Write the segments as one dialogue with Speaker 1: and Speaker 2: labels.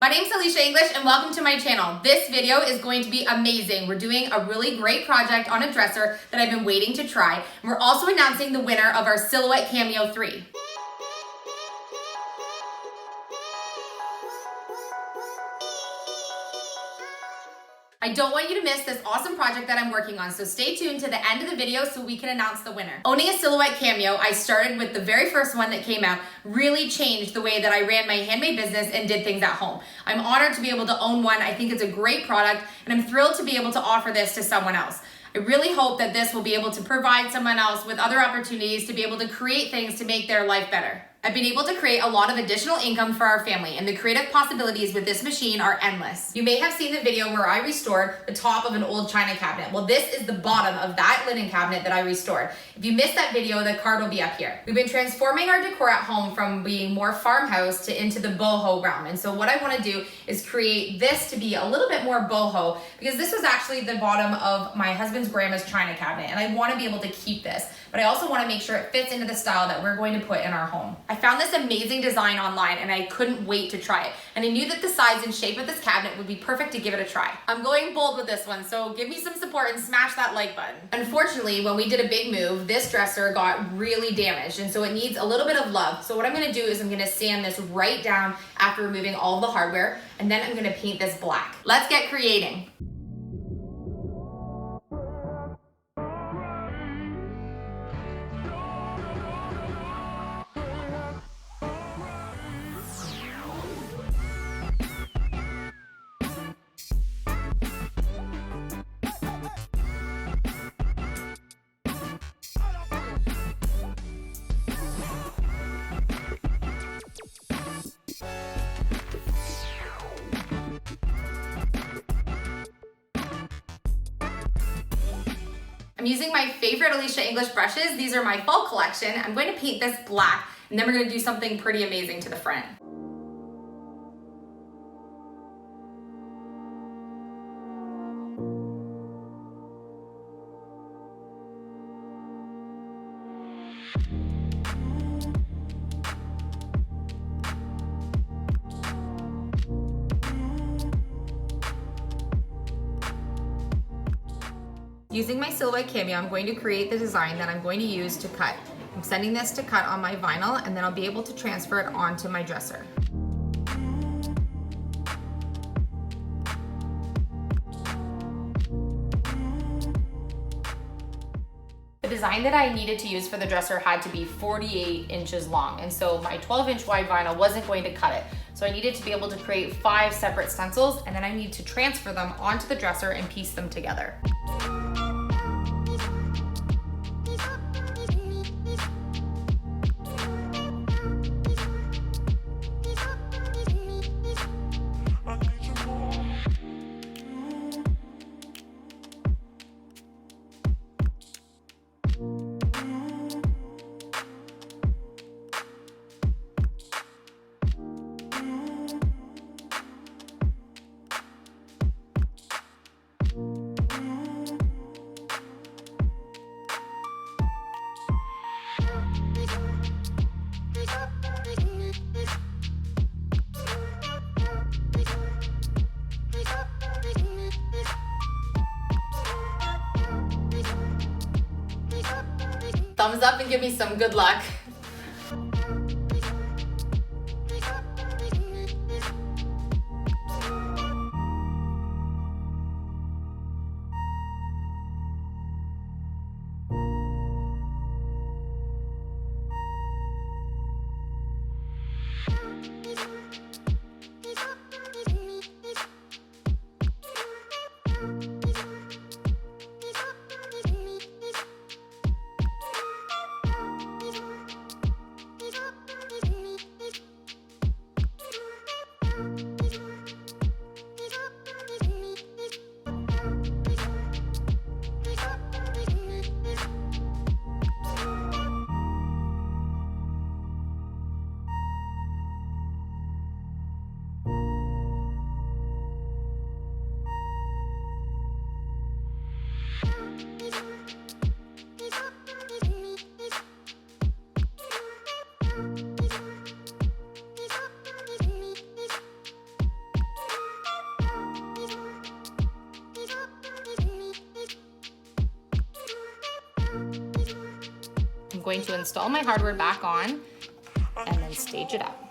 Speaker 1: My name's Elysia English and welcome to my channel. This video is going to be amazing. We're doing a really great project on a dresser that I've been waiting to try. And we're also announcing the winner of our Silhouette Cameo 3. I don't want you to miss this awesome project that I'm working on, so stay tuned to the end of the video so we can announce the winner. Owning a Silhouette Cameo, I started with the very first one that came out, really changed the way that I ran my handmade business and did things at home. I'm honored to be able to own one. I think it's a great product, and I'm thrilled to be able to offer this to someone else. I really hope that this will be able to provide someone else with other opportunities to be able to create things to make their life better. I've been able to create a lot of additional income for our family, and the creative possibilities with this machine are endless. You may have seen the video where I restored the top of an old china cabinet. Well, this is the bottom of that linen cabinet that I restored. If you missed that video, the card will be up here. We've been transforming our decor at home from being more farmhouse to into the boho realm. And so what I want to do is create this to be a little bit more boho, because this was actually the bottom of my husband's grandma's china cabinet, and I want to be able to keep this, but I also want to make sure it fits into the style that we're going to put in our home. I found this amazing design online and I couldn't wait to try it. And I knew that the size and shape of this cabinet would be perfect to give it a try. I'm going bold with this one, so give me some support and smash that like button. Unfortunately, when we did a big move, this dresser got really damaged, and so it needs a little bit of love. So what I'm gonna do is I'm gonna sand this right down after removing all of the hardware, and then I'm gonna paint this black. Let's get creating. I'm using my favorite Elysia English brushes. These are my fall collection. I'm going to paint this black, and then we're going to do something pretty amazing to the front. Using my Silhouette Cameo, I'm going to create the design that I'm going to use to cut. I'm sending this to cut on my vinyl, and then I'll be able to transfer it onto my dresser. The design that I needed to use for the dresser had to be 48 inches long, and so my 12-inch wide vinyl wasn't going to cut it. So I needed to be able to create 5 separate stencils, and then I need to transfer them onto the dresser and piece them together. Thumbs up and give me some good luck. going to install my hardware back on and then stage it up.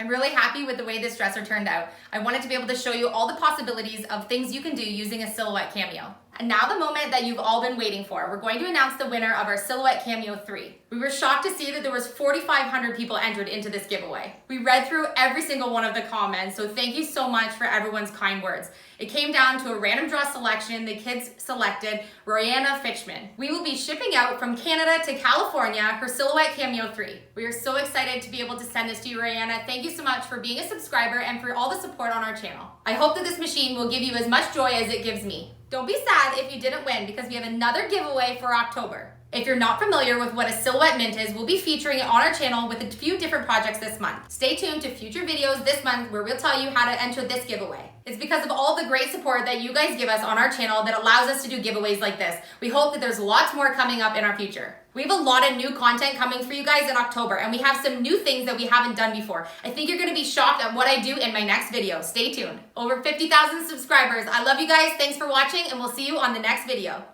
Speaker 1: I'm really happy with the way this dresser turned out. I wanted to be able to show you all the possibilities of things you can do using a silhouette cameo. And now the moment that you've all been waiting for. We're going to announce the winner of our Silhouette Cameo 3. We were shocked to see that there was 4,500 people entered into this giveaway. We read through every single one of the comments, so thank you so much for everyone's kind words. It came down to a random draw selection. The kids selected Royanna Fitchman. We will be shipping out from Canada to California her Silhouette Cameo 3. We are so excited to be able to send this to you, Royanna. Thank you so much for being a subscriber and for all the support on our channel. I hope that this machine will give you as much joy as it gives me. Don't be sad if you didn't win because we have another giveaway for October. If you're not familiar with what a silhouette mint is, we'll be featuring it on our channel with a few different projects this month. Stay tuned to future videos this month where we'll tell you how to enter this giveaway. It's because of all the great support that you guys give us on our channel that allows us to do giveaways like this. We hope that there's lots more coming up in our future. We have a lot of new content coming for you guys in October, and we have some new things that we haven't done before. I think you're gonna be shocked at what I do in my next video. Stay tuned. Over 50,000 subscribers. I love you guys. Thanks for watching, and we'll see you on the next video.